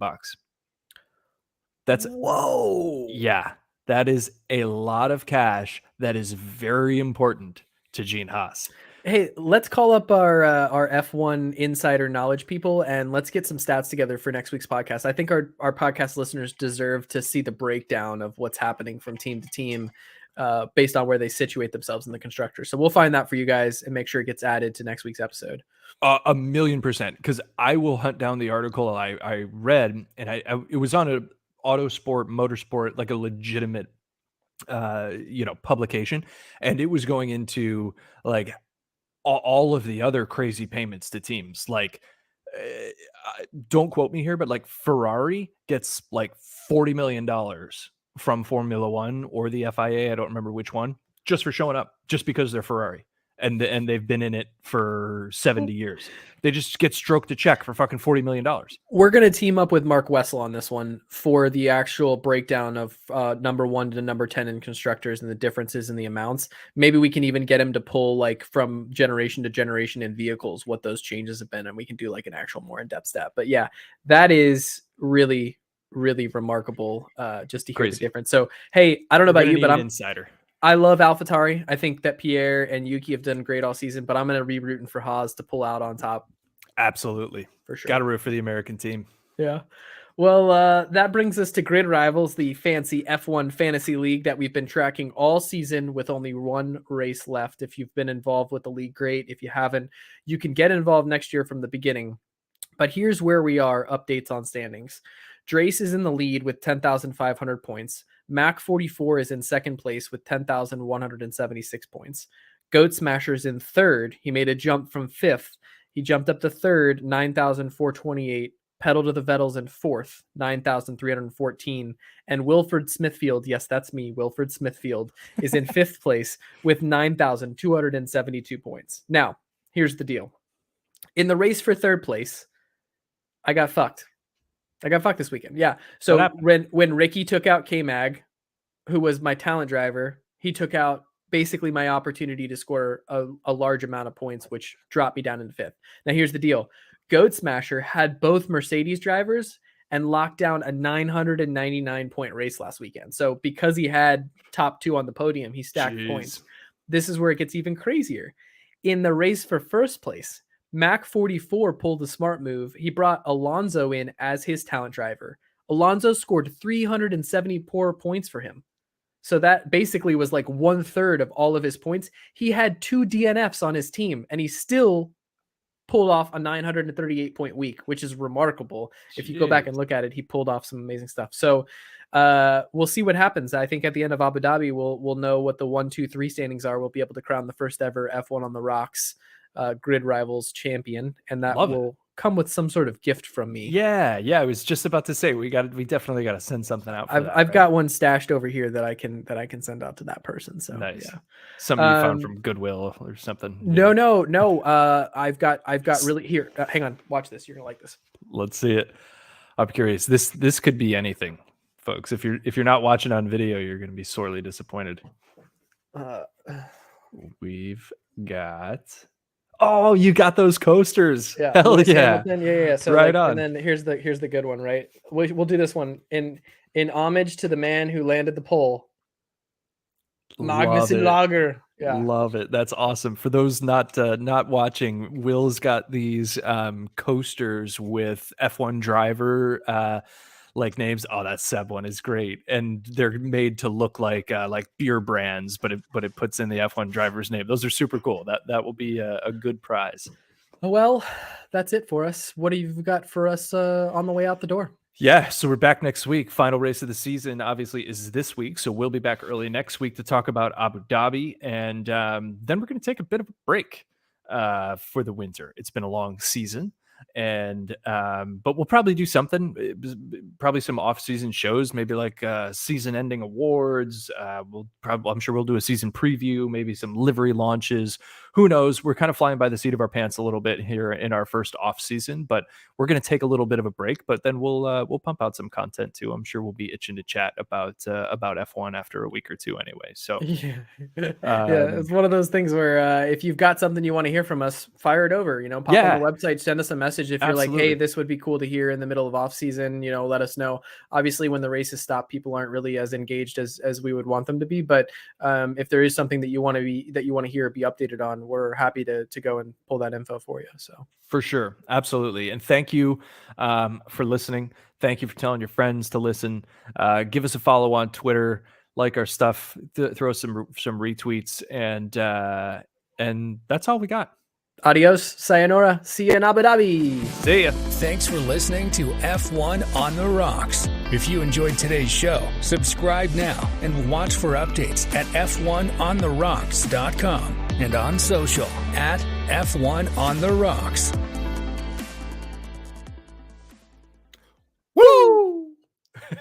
That's whoa. Yeah, that is a lot of cash. That is very important to Gene Haas. Hey, let's call up our F1 insider knowledge people and let's get some stats together for next week's podcast. I think our podcast listeners deserve to see the breakdown of what's happening from team to team based on where they situate themselves in the constructor. So we'll find that for you guys and make sure it gets added to next week's episode. 1,000,000%, because I will hunt down the article I read, and it was on a Autosport, Motorsport, like a legitimate publication, and it was going into like all of the other crazy payments to teams. Like, don't quote me here, but like Ferrari gets like $40 million from Formula One or the FIA. I don't remember which one, just for showing up, just because they're Ferrari. And they've been in it for 70 years. They just get stroked a check for fucking $40 million. We're going to team up with Mark Wessel on this one for the actual breakdown of number 1 to number 10 in constructors and the differences in the amounts. Maybe we can even get him to pull like from generation to generation in vehicles, what those changes have been. And we can do like an actual more in-depth stat. But yeah, that is really, really remarkable just to hear the difference. So, hey, I don't know about you, but I'm insider. I love AlphaTauri. I think that Pierre and Yuki have done great all season, but I'm going to be rooting for Haas to pull out on top. Absolutely. For sure. Got to root for the American team. Yeah. Well, that brings us to Grid Rivals, the fancy F1 fantasy league that we've been tracking all season with only 1 race left. If you've been involved with the league, great. If you haven't, you can get involved next year from the beginning. But here's where we are, updates on standings. Drace is in the lead with 10,500 points. Mac 44 is in second place with 10,176 points. Goat Smasher's in third. He made a jump from 5th. He jumped up to third, 9,428. Pedal to the Vettels in 4th, 9,314. And Wilfred Smithfield, yes, that's me, Wilfred Smithfield, is in 5th place with 9,272 points. Now, here's the deal. In the race for third place, I got fucked. This weekend. Yeah. So when Ricky took out K-Mag, who was my talent driver, he took out basically my opportunity to score a large amount of points, which dropped me down into 5th. Now here's the deal. Goat Smasher had both Mercedes drivers and locked down a 999 point race last weekend. So because he had top 2 on the podium, he stacked points. This is where it gets even crazier. In the race for first place, Mac 44 pulled the smart move. He brought Alonso in as his talent driver. Alonso scored 374 points for him. So that basically was like 1/3 of all of his points. He had 2 DNFs on his team, and he still pulled off a 938 point week, which is remarkable. If you go back and look at it, he pulled off some amazing stuff. So we'll see what happens. I think at the end of Abu Dhabi, we'll know what the 1, 2, 3 standings are. We'll be able to crown the first ever F1 on the Rocks Grid Rivals champion, and that will come with some sort of gift from me. Yeah. I was just about to say we definitely got to send something out. I've got one stashed over here that I can send out to that person. So nice. Yeah. Something you found from Goodwill or something. No. I've got really here. Hang on, watch this. You're gonna like this. Let's see it. I'm curious. This could be anything, folks. If you're not watching on video, you're gonna be sorely disappointed. We've got. Oh, you got those coasters. Yeah. Hell yeah. Yeah. So right on. And then here's the good one, right? We'll do this one in homage to the man who landed the pole. Magnussen Lager. Yeah. Love it. That's awesome. For those not watching, Will's got these coasters with F1 driver like names. Oh, that Seb one is great, and they're made to look like beer brands, but it puts in the F1 driver's name. Those are super cool. That will be a good prize. Well, that's it for us. What have you got for us on the way out the door? Yeah, so we're back next week. Final race of the season obviously is this week, so we'll be back early next week to talk about Abu Dhabi, and then we're going to take a bit of a break for the winter. It's been a long season. And but we'll probably do something, probably some off-season shows, maybe like season-ending awards. I'm sure we'll do a season preview, maybe some livery launches. Who knows? We're kind of flying by the seat of our pants a little bit here in our first off-season, but we're going to take a little bit of a break. But then we'll pump out some content too. I'm sure we'll be itching to chat about F1 after a week or two anyway. So yeah, it's one of those things where if you've got something you want to hear from us, fire it over. Pop on the website, send us a message if you're like, hey, this would be cool to hear in the middle of off season. Let us know. Obviously, when the races stop, people aren't really as engaged as we would want them to be. But if there is something that you want to hear or be updated on, we're happy to go and pull that info for you. So for sure, absolutely, and thank you for listening. Thank you for telling your friends to listen. Give us a follow on Twitter, like our stuff, throw some retweets, and that's all we got. Adios, sayonara, see you in Abu Dhabi. See ya. Thanks for listening to F1 on the Rocks. If you enjoyed today's show, subscribe now and watch for updates at f1ontherocks.com and on social at F1 on the Rocks.